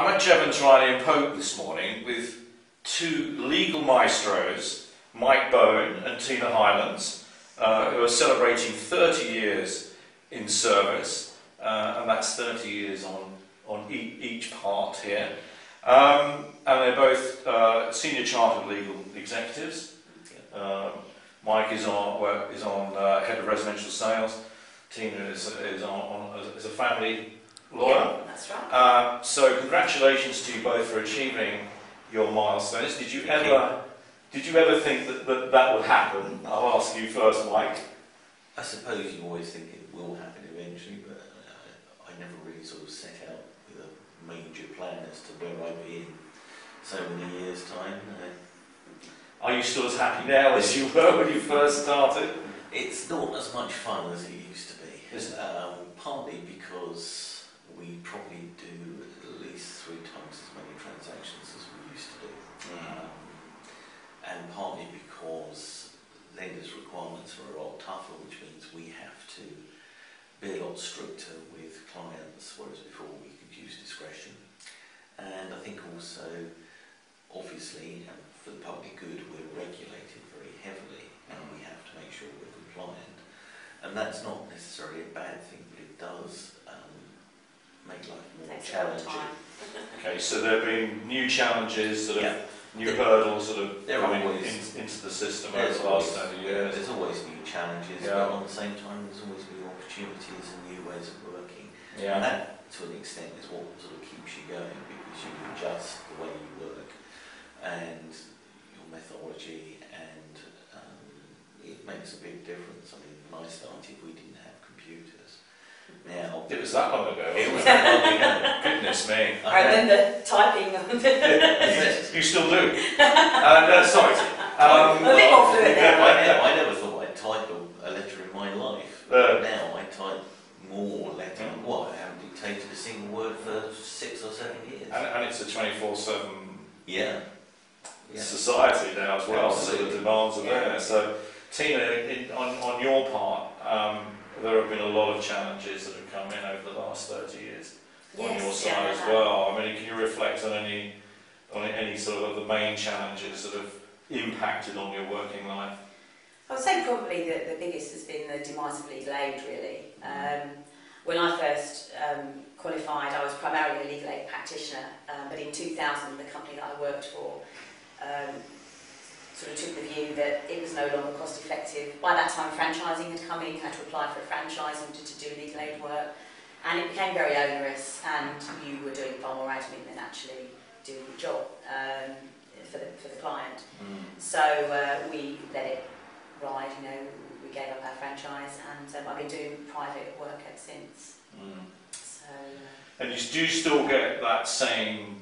I'm at Jevons Riley and Pope this morning with two legal maestros, Mike Bowen and Tina Hylands, who are celebrating 30 years in service, and that's 30 years on each part here. And they're both senior chartered legal executives. Mike is on head of residential sales. Tina is a family lawyer. Yeah, that's right. So congratulations to you both for achieving your milestones. Did you ever think that would happen? I'll ask you first, Mike. I suppose you always think it will happen eventually, but I never really sort of set out with a major plan as to where I'd be in so many years' time. Are you still as happy now as you were when you first started? It's not as much fun as it used to be, Isn't it? Partly because we probably do at least 3 times as many transactions as we used to do, and partly because lenders' requirements are a lot tougher, which means we have to be a lot stricter with clients, whereas before we could use discretion. And I think also, obviously, and for the public good, we're regulated very heavily, and we have to make sure we're compliant. And that's not necessarily a bad thing, but it does make life more challenging. Okay, so there have been new challenges, new hurdles that have come into the system over the last 30 years. There's always new challenges, but at the same time there's always new opportunities and new ways of working. Yeah. And that, to an extent, is what sort of keeps you going, because you adjust the way you work and your methodology, and it makes a big difference. I mean, when I started, we didn't have computers. Now, It was that long ago. it was that long ago. Goodness me. I remember typing on the... You still do? No, sorry. A bit more fluent now. I never thought I'd type a letter in my life. Now I type more letters. Well, I haven't dictated a single word for 6 or 7 years. And it's a 24/7 Yeah. society now as well, so the demands are there. Yeah. So, Tina, on your part, there have been a lot of challenges that have come in over the last 30 years on your side as well. I mean, can you reflect on any sort of the main challenges that have impacted on your working life? I would say probably the biggest has been the demise of legal aid, really. When I first qualified, I was primarily a legal aid practitioner, but in 2000, the company that I worked for sort of took the view that it was no longer cost effective. By that time, franchising had come in, you had to apply for a franchise in order to do legal aid work, and it became very onerous, and you were doing far more admin than actually doing the job for the client. So we let it ride, we gave up our franchise, and I've been doing private work ever since. So, And do you still get that same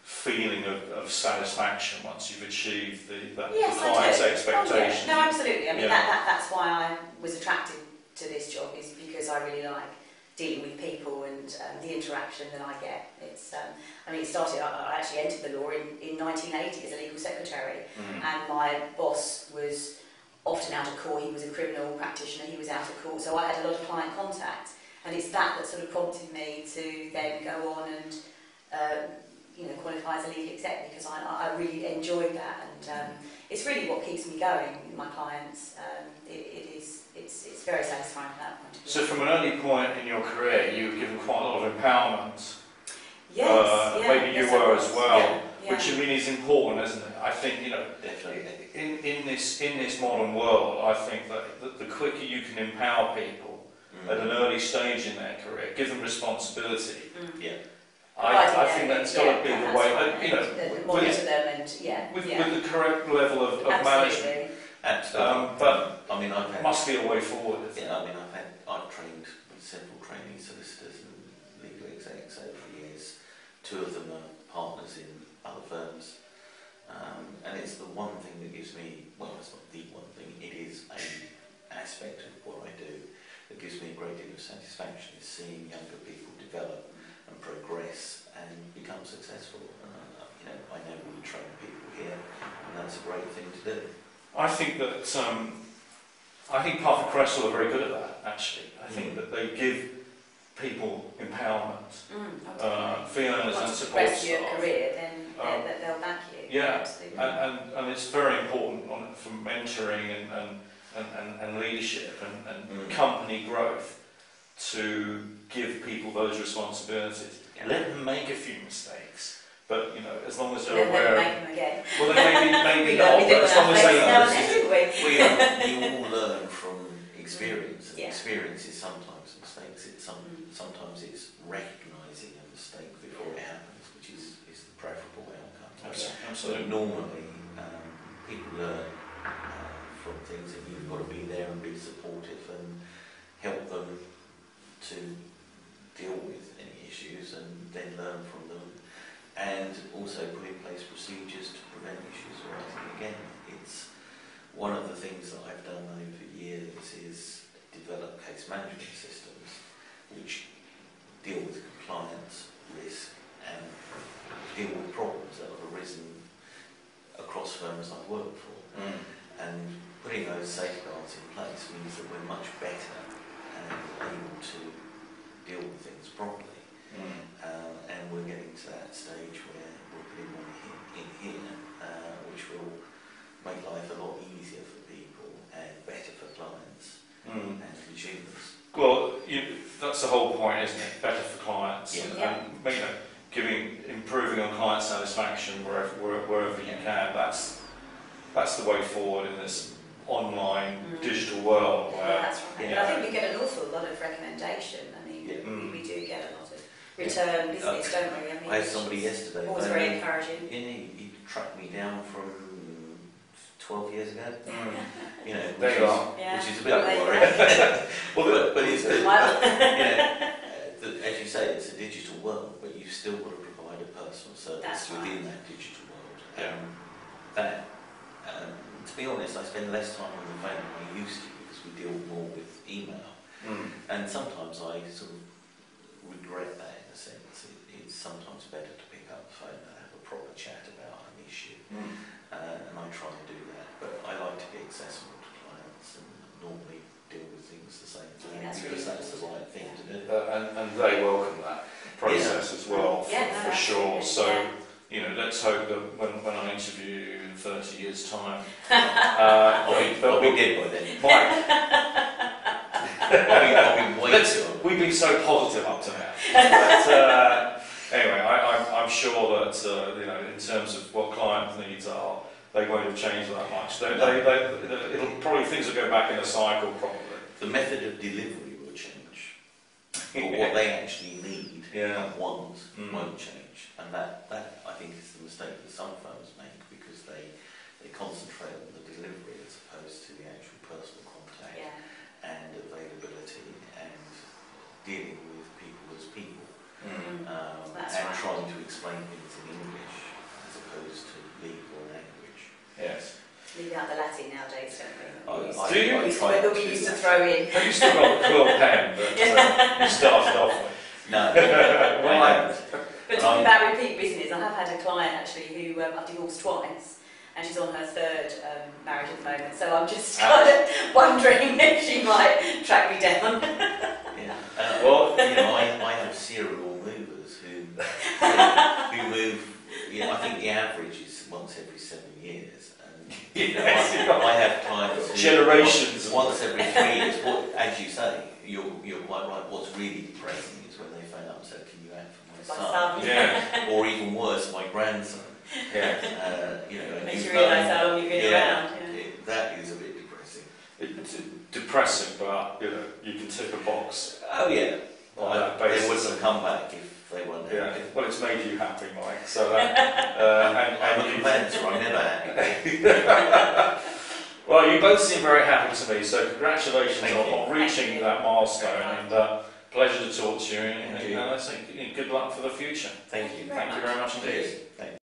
feeling of satisfaction once you've achieved the client's expectation? No, absolutely. I mean, that's why I was attracted to this job, is because I really like dealing with people and the interaction that I get. It's, I mean, it started, I actually entered the law in 1980 as a legal secretary, and my boss was often out of court. He was a criminal practitioner, he was out of court, so I had a lot of client contact, and it's that sort of prompted me to then go on and qualify as a legal exec, because I really enjoyed that, and it's really what keeps me going with my clients. It's very satisfying from that point of view. So from an early point in your career, you were given quite a lot of empowerment. Yes, maybe you were as well, yeah. which I mean is important, isn't it? I think Definitely. in this modern world, I think that the quicker you can empower people at an early stage in their career, give them responsibility. I think that's got to be the way. Monitor them and with the correct level of management. Absolutely. But I mean, must be a way forward. I mean, I've trained with several trainee solicitors and legal execs over the years. 2 of them are partners in other firms, and it's the one thing that gives me, well, it's not the one thing, it is an aspect of what I do that gives me a great deal of satisfaction, is seeing younger people develop and progress and become successful. I know we train people here, and that's a great thing to do. I think that Parker Cresswell are very good at that, actually. I think that they give people empowerment, feeling as a to support progress your staff. career, then they'll back you. Yeah, Absolutely. and it's very important for mentoring and leadership and company growth to give people those responsibilities. Yeah. Let them make a few mistakes, but as long as They'll they're never aware. make them again. Well, then maybe We not, do but as long as now they and then, didn't we? We all learn from experience, and Yeah. experience is sometimes mistakes. Sometimes it's recognising a mistake before it happens, which is the preferable outcome. Absolutely. But normally, people learn from things, and you've got to be there and be supportive and help them to deal with any issues, and then learn from them, and also put in place procedures to prevent issues arising again. It's one of the things that I've done over years is develop case management systems which deal with compliance, risk, and deal with problems that have arisen across firms I've worked for. And putting those safeguards in place means that we're much better and able to deal with things properly. And we're getting to that stage where we're putting one in here, which will make life a lot easier for people and better for clients and consumers. Well, that's the whole point, isn't it? Better for clients, Yeah. and improving on client satisfaction wherever you can. That's the way forward in this online digital world. Well, Where, that's right. Yeah. I think we get an awful lot of recommendation. I mean, Yeah. we do get a lot of return business, don't we? I mean, I had somebody yesterday. always very encouraging. He tracked me down from 12 years ago. There you are. Yeah. Which is a bit of a There you worry. but it's good. Well, As you say, it's a digital world, but you've still got to provide a personal service That's right. within that digital world. Yeah. To be honest, I spend less time on the phone than I used to because we deal more with email. And sometimes I sort of regret that in a sense. It's sometimes better to pick up the phone and have a proper chat about an issue. And I try and do that. But I like to be accessible to clients and normally deal with things the same way Yeah, that's because really that's the right thing to do. and they welcome that process as well, for sure. So, let's hope that when I interview you in 30 years' time, I'll be dead by then. Mike, I'll be way too old. we've been so positive up to now. But, anyway, I'm sure that in terms of what client needs are, they won't have changed that much. It'll probably things will go back in a cycle probably. The method of delivery will change, but what they actually need and want won't change, and that I think is the mistake that some firms make because they concentrate on the delivery as opposed to the actual personal contact and availability and dealing with people as people and trying to explain things in English as opposed to legal language. Yes. leave out the Latin nowadays, don't we? Do you? We used to throw in. Have you still got the quill pen that you started off with? No. Well, I haven't. But talking about repeat business, I have had a client actually who I've divorced twice, and she's on her third marriage at the moment. So I'm just kind of wondering if she might track me down. Yeah. Well, I have serial movers who move. I think the average is once every 7 years, and I have clients who Generations. once every 3 years. As you say, you're quite right. What's really depressing is when they phone up and say, "Can you act for my son?" Yeah. Or even worse, my grandson. Yeah. And Makes you've you realise known- how long you've been around. That is a bit depressing. It's depressing, but you can tick a box. Oh yeah. On that They basis. wouldn't have come back if they weren't Yeah. happy. Well, it's made you happy, Mike. So that. I'm a you- complainant, I'm never happy. Well, you both seem very happy to me. So congratulations Thank you. on reaching Thank you. that milestone, and pleasure to talk to you. Thank you. And I think good luck for the future. Thank you. Thank you very much indeed. Thank you.